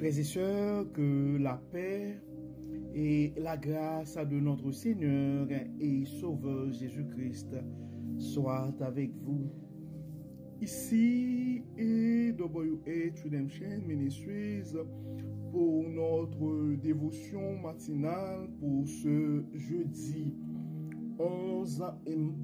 Frères et sœurs, que la paix et la grâce de notre Seigneur et Sauveur Jésus-Christ soient avec vous. Ici est WH Redemption Ministries pour notre dévotion matinale pour ce jeudi 11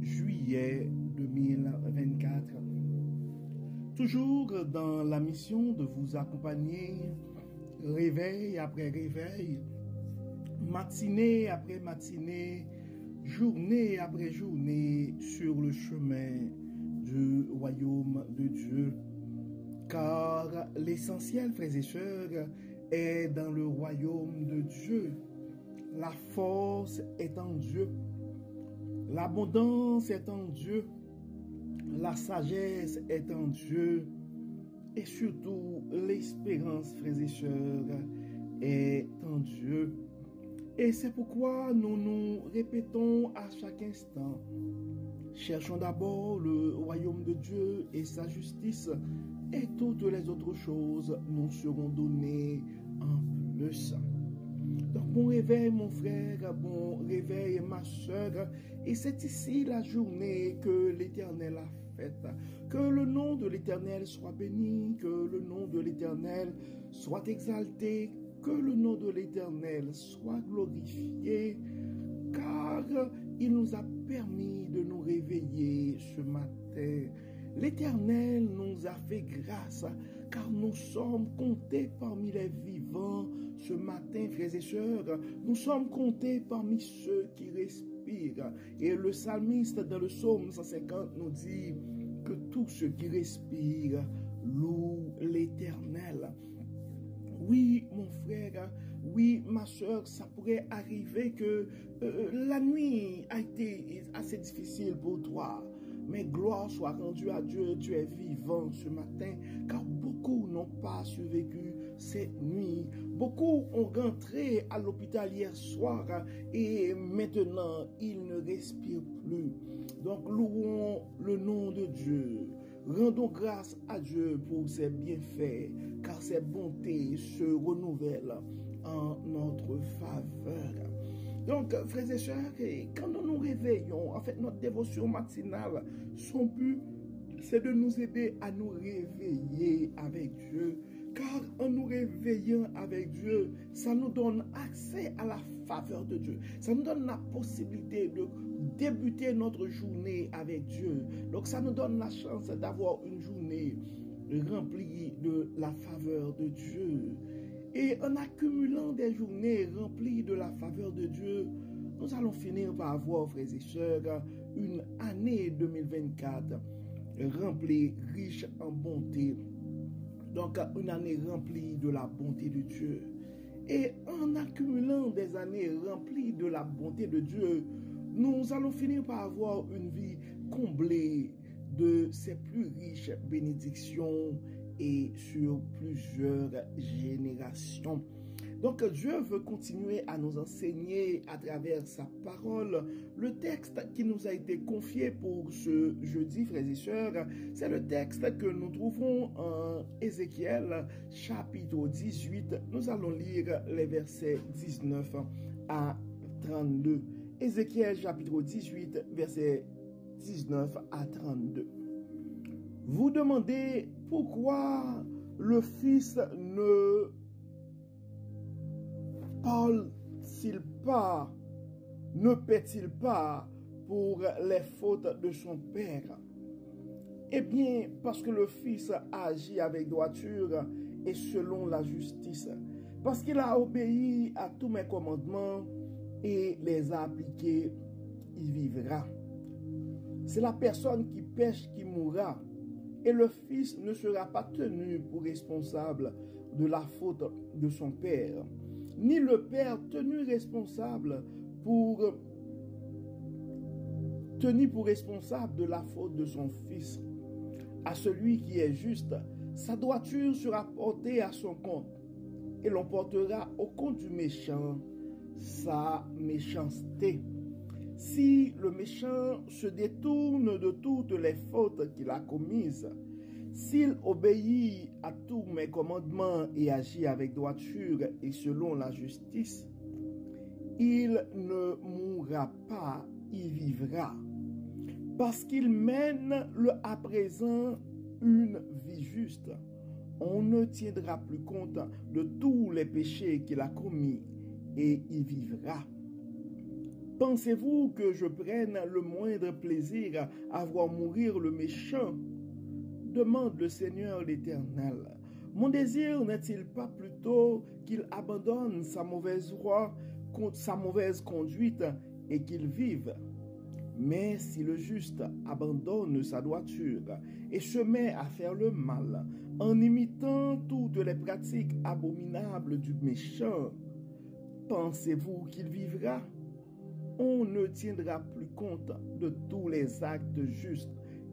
juillet 2024. Toujours dans la mission de vous accompagner réveil après réveil, matinée après matinée, journée après journée sur le chemin du royaume de Dieu. Car l'essentiel, frères et sœurs, est dans le royaume de Dieu. La force est en Dieu. L'abondance est en Dieu. La sagesse est en Dieu. Et surtout, l'espérance, frères et sœurs, est en Dieu. Et c'est pourquoi nous nous répétons à chaque instant: cherchons d'abord le royaume de Dieu et sa justice, et toutes les autres choses nous seront données en plus. Donc, bon réveil, mon frère, bon réveil, ma soeur. Et c'est ici la journée que l'Éternel a faite. Que le nom de l'Éternel soit béni, que le nom de l'Éternel soit exalté, que le nom de l'Éternel soit glorifié, car il nous a permis de nous réveiller ce matin. L'Éternel nous a fait grâce, car nous sommes comptés parmi les vivants ce matin, frères et sœurs. Nous sommes comptés parmi ceux qui respirent. Et le psalmiste dans le psaume 150 nous dit que tous ceux qui respirent louent l'Éternel. Oui, mon frère, oui, ma soeur, ça pourrait arriver que la nuit a été assez difficile pour toi. Mais gloire soit rendue à Dieu, tu es vivant ce matin, car beaucoup n'ont pas survécu cette nuit. Beaucoup ont rentré à l'hôpital hier soir et maintenant ils ne respirent plus. Donc louons le nom de Dieu. Rendons grâce à Dieu pour ses bienfaits, car ses bontés se renouvellent en notre faveur. Donc, frères et sœurs, quand nous nous réveillons, en fait, notre dévotion matinale, son but, c'est de nous aider à nous réveiller avec Dieu. Car en nous réveillant avec Dieu, ça nous donne accès à la faveur de Dieu. Ça nous donne la possibilité de débuter notre journée avec Dieu. Donc, ça nous donne la chance d'avoir une journée remplie de la faveur de Dieu. Et en accumulant des journées remplies de la faveur de Dieu, nous allons finir par avoir, frères et sœurs, une année 2024 remplie, riche en bonté. Donc, une année remplie de la bonté de Dieu. Et en accumulant des années remplies de la bonté de Dieu, nous allons finir par avoir une vie comblée de ses plus riches bénédictions et sur plusieurs générations. Donc Dieu veut continuer à nous enseigner à travers sa parole. Le texte qui nous a été confié pour ce jeudi, frères et sœurs, c'est le texte que nous trouvons en Ézéchiel chapitre 18. Nous allons lire les versets 19 à 32. Ézéchiel chapitre 18, versets 19 à 32. Vous demandez pourquoi le Fils ne parle-t-il pas, ne paie-t-il pas pour les fautes de son Père? Eh bien, parce que le Fils agit avec droiture et selon la justice, parce qu'il a obéi à tous mes commandements et les a appliqués, il vivra. C'est la personne qui pêche qui mourra, et le Fils ne sera pas tenu pour responsable de la faute de son Père, ni le Père tenu pour responsable de la faute de son Fils. À celui qui est juste, sa droiture sera portée à son compte, et l'on portera au compte du méchant sa méchanceté. Si le méchant se détourne de toutes les fautes qu'il a commises, S'il obéit à tous mes commandements et agit avec droiture et selon la justice, il ne mourra pas, il vivra. Parce qu'il mène à présent une vie juste, on ne tiendra plus compte de tous les péchés qu'il a commis et il vivra. Pensez-vous que je prenne le moindre plaisir à voir mourir le méchant? Demande le Seigneur l'Éternel. Mon désir n'est-il pas plutôt qu'il abandonne sa mauvaise voie, sa mauvaise conduite et qu'il vive? Mais si le juste abandonne sa droiture et se met à faire le mal, en imitant toutes les pratiques abominables du méchant, pensez-vous qu'il vivra? On ne tiendra plus compte de tous les actes justes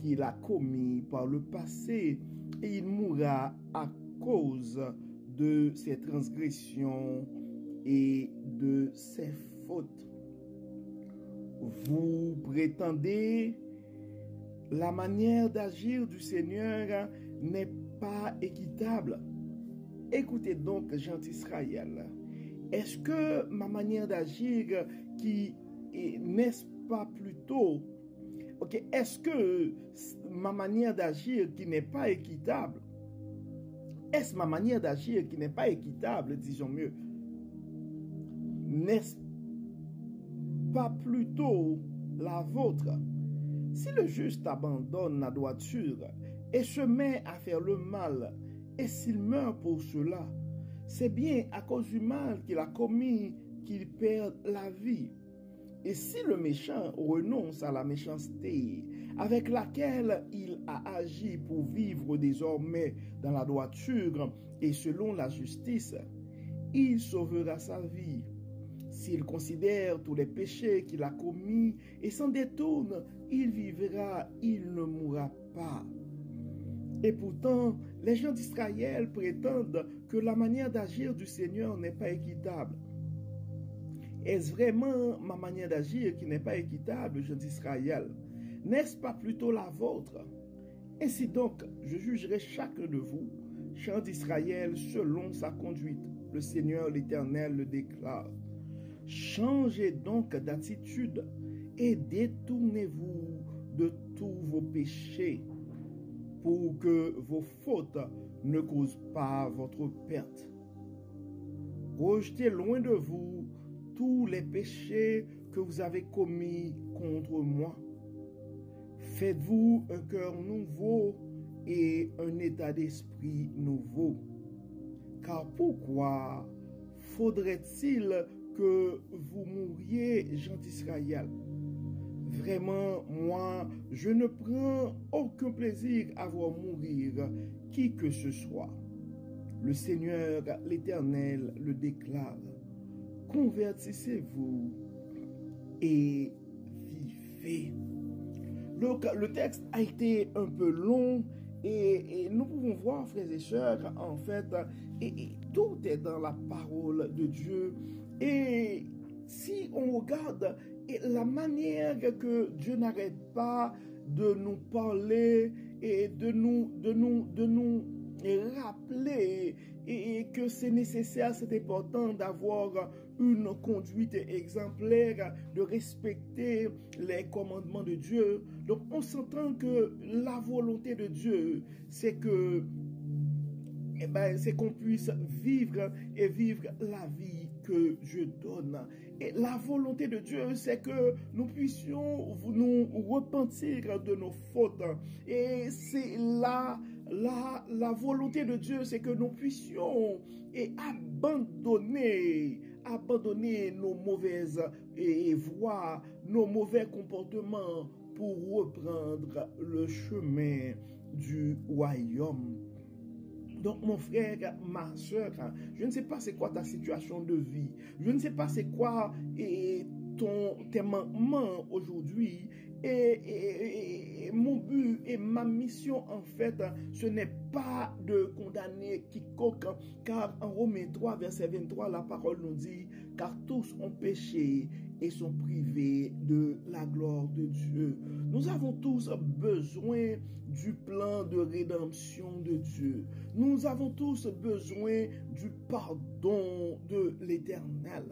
qu'il a commis par le passé et il mourra à cause de ses transgressions et de ses fautes. Vous prétendez la manière d'agir du Seigneur n'est pas équitable. Écoutez donc, gens d'Israël. Est-ce que ma manière d'agir n'est-ce pas plutôt... est-ce que ma manière d'agir qui n'est pas équitable, est-ce ma manière d'agir qui n'est pas équitable, disons mieux, n'est-ce pas plutôt la vôtre? Si le juste abandonne la droiture et se met à faire le mal, et s'il meurt pour cela, c'est bien à cause du mal qu'il a commis qu'il perd la vie. Et si le méchant renonce à la méchanceté avec laquelle il a agi pour vivre désormais dans la droiture et selon la justice, il sauvera sa vie. S'il considère tous les péchés qu'il a commis et s'en détourne, il vivra, il ne mourra pas. Et pourtant, les gens d'Israël prétendent que la manière d'agir du Seigneur n'est pas équitable. Est-ce vraiment ma manière d'agir qui n'est pas équitable, gens d'Israël? N'est-ce pas plutôt la vôtre? Ainsi donc, je jugerai chacun de vous, gens d'Israël, selon sa conduite. Le Seigneur l'Éternel le déclare. Changez donc d'attitude et détournez-vous de tous vos péchés pour que vos fautes ne causent pas votre perte. Rejetez loin de vous tous les péchés que vous avez commis contre moi. Faites-vous un cœur nouveau et un état d'esprit nouveau. Car pourquoi faudrait-il que vous mouriez, gens d'Israël? Vraiment, moi, je ne prends aucun plaisir à voir mourir qui que ce soit. Le Seigneur, l'Éternel, le déclare. Convertissez-vous et vivez. Donc, le texte a été un peu long et nous pouvons voir, frères et sœurs, en fait, et tout est dans la parole de Dieu. Et si on regarde la manière que Dieu n'arrête pas de nous parler et de nous rappeler et que c'est nécessaire, c'est important d'avoir une conduite exemplaire, de respecter les commandements de Dieu. Donc on s'entend que la volonté de Dieu, c'est que c'est qu'on puisse vivre et vivre la vie que Dieu donne. Et la volonté de Dieu, c'est que nous puissions nous repentir de nos fautes. Et c'est la volonté de Dieu, c'est que nous puissions abandonner nos mauvaises voies, nos mauvais comportements pour reprendre le chemin du royaume. Donc, mon frère, ma soeur, je ne sais pas c'est quoi ta situation de vie. Je ne sais pas c'est quoi tes manquements aujourd'hui. Et mon but et ma mission, en fait, ce n'est pas de condamner quiconque, car en Romains 3, verset 23, la parole nous dit, car tous ont péché et sont privés de la gloire de Dieu. Nous avons tous besoin du plan de rédemption de Dieu. Nous avons tous besoin du pardon de l'Éternel.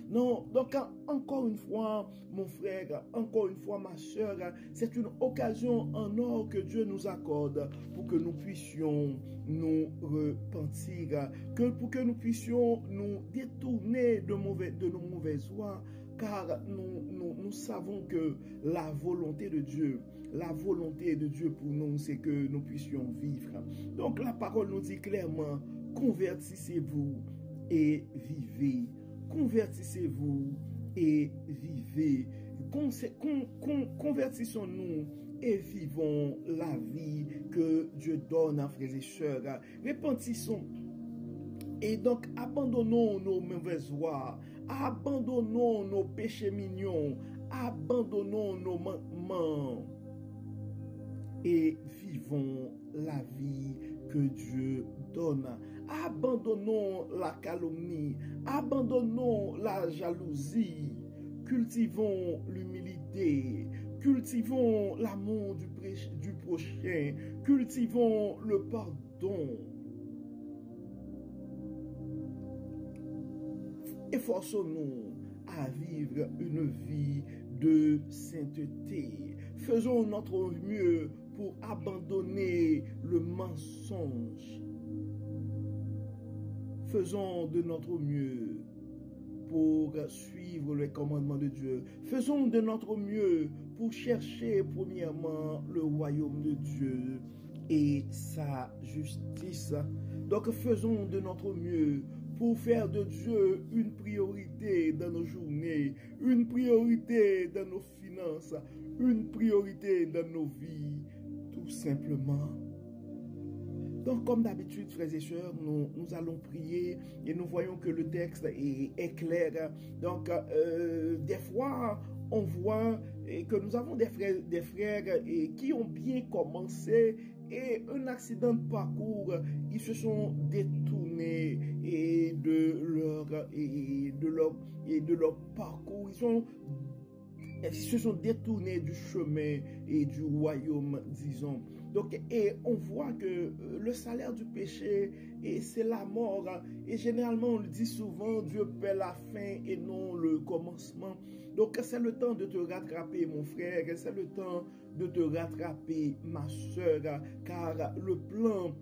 Non, donc encore une fois, mon frère, encore une fois, ma soeur, c'est une occasion en or que Dieu nous accorde pour que nous puissions nous repentir, pour que nous puissions nous détourner de nos mauvaises voies, car nous savons que la volonté de Dieu pour nous, c'est que nous puissions vivre. Donc la parole nous dit clairement, convertissez-vous et vivez. Convertissez-vous et vivez. Convertissons-nous et vivons la vie que Dieu donne à frères et sœurs. Repentissons. Et donc, abandonnons nos mauvaises voies, abandonnons nos péchés mignons, abandonnons nos manquements et vivons la vie que Dieu donne. Abandonnons la calomnie, abandonnons la jalousie, cultivons l'humilité, cultivons l'amour du prochain, cultivons le pardon. Efforçons-nous à vivre une vie de sainteté. Faisons notre mieux pour abandonner le mensonge. Faisons de notre mieux pour suivre les commandements de Dieu. Faisons de notre mieux pour chercher premièrement le royaume de Dieu et sa justice. Donc faisons de notre mieux pour faire de Dieu une priorité dans nos journées, une priorité dans nos finances, une priorité dans nos vies, tout simplement. Donc, comme d'habitude, frères et sœurs, nous allons prier et nous voyons que le texte est clair. Donc, des fois, on voit que nous avons des frères qui ont bien commencé et un accident de parcours, ils se sont détournés de leur parcours. Ils se sont détournés du chemin et du royaume, disons. Donc, et on voit que le salaire du péché, c'est la mort. Et généralement, on le dit souvent, Dieu paie la fin et non le commencement. Donc, c'est le temps de te rattraper, mon frère. C'est le temps de te rattraper, ma soeur. Car le plan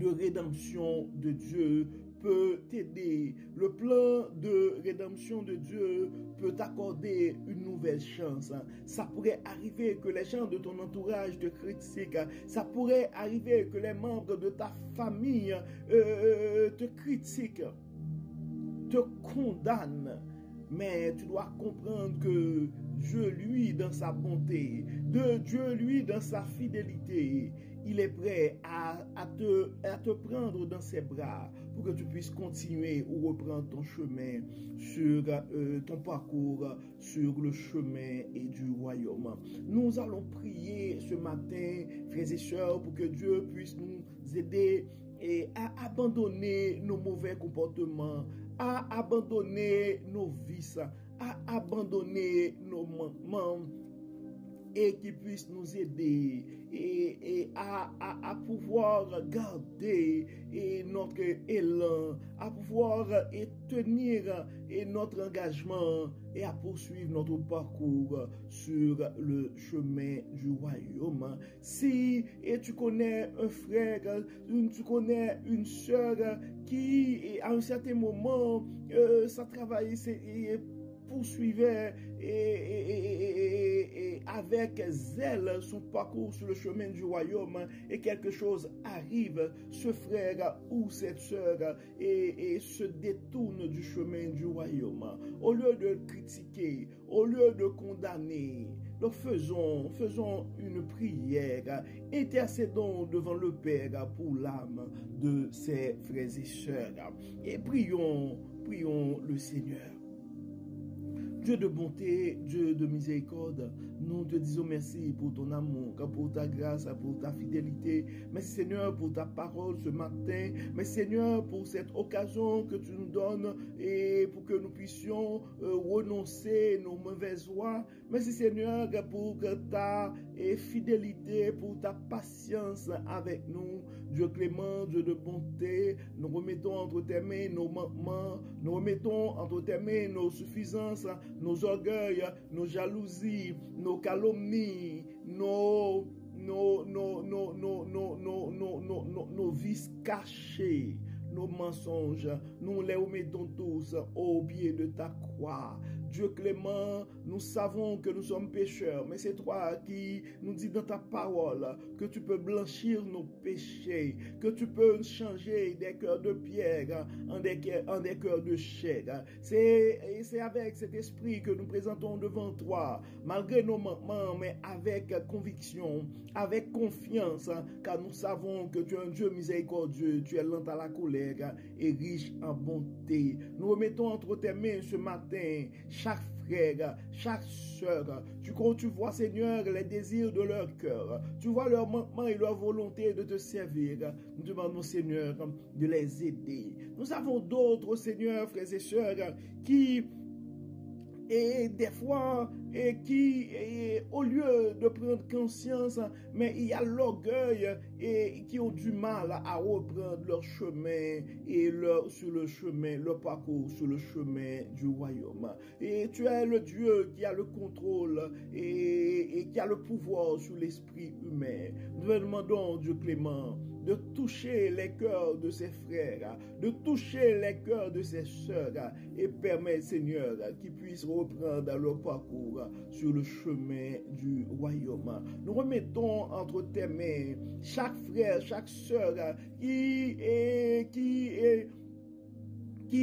de rédemption de Dieu peut t'aider. Le plan de rédemption de Dieu peut t'accorder une nouvelle chance. Ça pourrait arriver que les gens de ton entourage te critiquent. Ça pourrait arriver que les membres de ta famille te critiquent, te condamnent. Mais tu dois comprendre que Dieu, lui, dans sa bonté, Dieu, lui, dans sa fidélité, il est prêt à te prendre dans ses bras pour que tu puisses continuer ou reprendre ton chemin sur ton parcours, sur le chemin et du royaume. Nous allons prier ce matin, frères et sœurs, pour que Dieu puisse nous aider et à abandonner nos mauvais comportements, à abandonner nos vices, à abandonner nos manquements et qui puisse nous aider et à pouvoir garder notre élan, à pouvoir tenir notre engagement et à poursuivre notre parcours sur le chemin du royaume. Si tu connais un frère, tu connais une sœur qui à un certain moment ça travaille, poursuivait et avec zèle son parcours sur le chemin du royaume et quelque chose arrive, ce frère ou cette sœur et se détourne du chemin du royaume. Au lieu de critiquer, au lieu de condamner, donc faisons une prière, intercédons devant le Père pour l'âme de ses frères et sœurs et prions le Seigneur. Dieu de bonté, Dieu de miséricorde, Nous te disons merci pour ton amour, pour ta grâce, pour ta fidélité. Merci Seigneur pour ta parole ce matin. Merci Seigneur pour cette occasion que tu nous donnes et pour que nous puissions renoncer nos mauvaises voies. Merci Seigneur pour ta fidélité, pour ta patience avec nous. Dieu clément, Dieu de bonté, nous remettons entre tes mains nos manquements, nous remettons entre tes mains nos suffisances, nos orgueils, nos jalousies, nos calomnies, nos vices cachés, nos mensonges. Nous les remettons tous au pied de ta croix. Dieu clément, nous savons que nous sommes pécheurs, mais c'est toi qui nous dis dans ta parole que tu peux blanchir nos péchés, que tu peux changer des cœurs de pierre en des cœurs de chair. C'est avec cet esprit que nous présentons devant toi, malgré nos manquements, mais avec conviction, avec confiance, car nous savons que tu es un Dieu miséricordieux, tu es lent à la colère et riche en bonté. Nous remettons entre tes mains ce matin chaque frère, chaque sœur. Tu vois, Seigneur, les désirs de leur cœur. Tu vois leur manquement et leur volonté de te servir. Nous demandons, Seigneur, de les aider. Nous avons d'autres, Seigneur, frères et sœurs, qui... Et des fois, au lieu de prendre conscience, mais il y a l'orgueil et qui ont du mal à reprendre leur chemin et sur le chemin, leur parcours sur le chemin du royaume. Et tu es le Dieu qui a le contrôle et qui a le pouvoir sur l'esprit humain. Nous demandons, Dieu clément, de toucher les cœurs de ses frères, de toucher les cœurs de ses sœurs et permettre, Seigneur, qu'ils puissent reprendre leur parcours sur le chemin du royaume. Nous remettons entre tes mains chaque frère, chaque sœur qui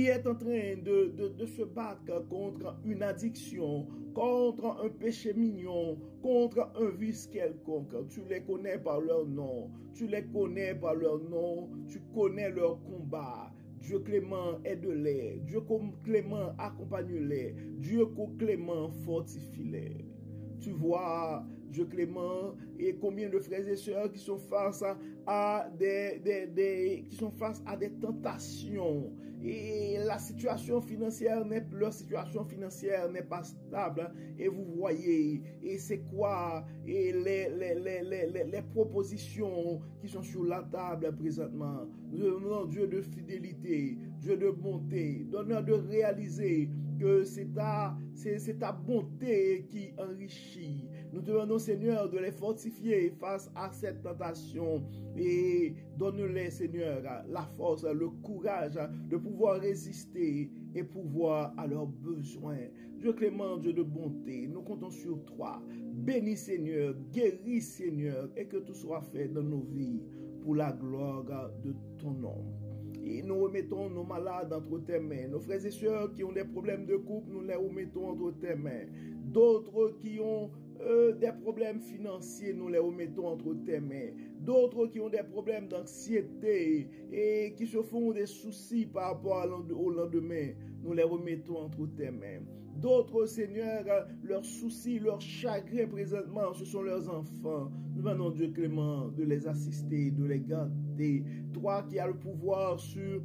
est en train de se battre contre une addiction, contre un péché mignon, contre un vice quelconque. Tu les connais par leur nom, tu les connais par leur nom, tu connais leur combat. Dieu clément, aide-les. Dieu clément, accompagne-les. Dieu clément, fortifie-les. Tu vois, Dieu clément, et combien de frères et sœurs qui sont face à des tentations. Et la situation financière leur situation financière n'est pas stable. Et vous voyez, et c'est quoi et les propositions qui sont sur la table présentement. Nous demandons Dieu de fidélité, Dieu de bonté, donne-leur de réaliser que c'est ta bonté qui enrichit. Nous te demandons, Seigneur, de les fortifier face à cette tentation et donne-les, Seigneur, la force, le courage de pouvoir résister et pouvoir à leurs besoins. Dieu clément, Dieu de bonté, nous comptons sur toi. Bénis, Seigneur, guéris, Seigneur, et que tout soit fait dans nos vies pour la gloire de ton nom. Et nous remettons nos malades entre tes mains. Nos frères et sœurs qui ont des problèmes de couple, nous les remettons entre tes mains. D'autres qui ont des problèmes financiers, nous les remettons entre tes mains. D'autres qui ont des problèmes d'anxiété et qui se font des soucis par rapport au lendemain, nous les remettons entre tes mains. D'autres, Seigneur, leurs soucis, leurs chagrins présentement, ce sont leurs enfants. Nous demandons Dieu clément de les assister, de les garder. Toi qui as le pouvoir sur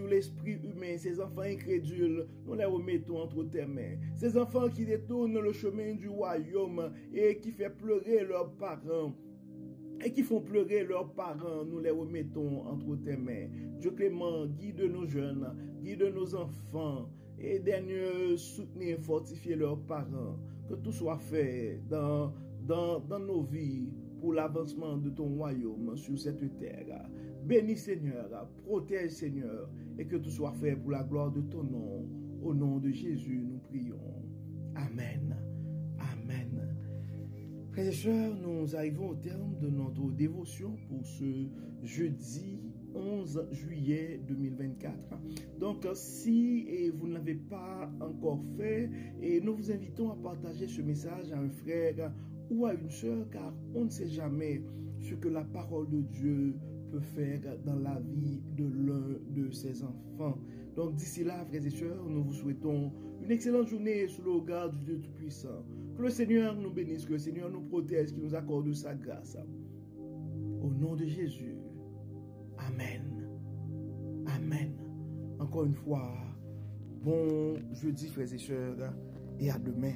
l'esprit humain, ces enfants incrédules, nous les remettons entre tes mains. Ces enfants qui détournent le chemin du royaume et qui font pleurer leurs parents, nous les remettons entre tes mains. Dieu clément, guide nos jeunes, guide nos enfants, et dernier, soutenir, fortifier leurs parents. Que tout soit fait dans nos vies pour l'avancement de ton royaume sur cette terre. Bénis Seigneur, protège Seigneur, et que tout soit fait pour la gloire de ton nom. Au nom de Jésus, nous prions. Amen. Amen. Frères et sœurs, nous arrivons au terme de notre dévotion pour ce jeudi 11 juillet 2024. Donc, si vous ne l'avez pas encore fait, et nous vous invitons à partager ce message à un frère ou à une sœur, car on ne sait jamais ce que la parole de Dieu peut faire dans la vie de l'un de ses enfants. Donc d'ici là, frères et sœurs, nous vous souhaitons une excellente journée sous le regard du Dieu Tout-Puissant. Que le Seigneur nous bénisse, que le Seigneur nous protège, qu'il nous accorde sa grâce. Au nom de Jésus. Amen. Amen. Encore une fois, bon jeudi, frères et sœurs, et à demain.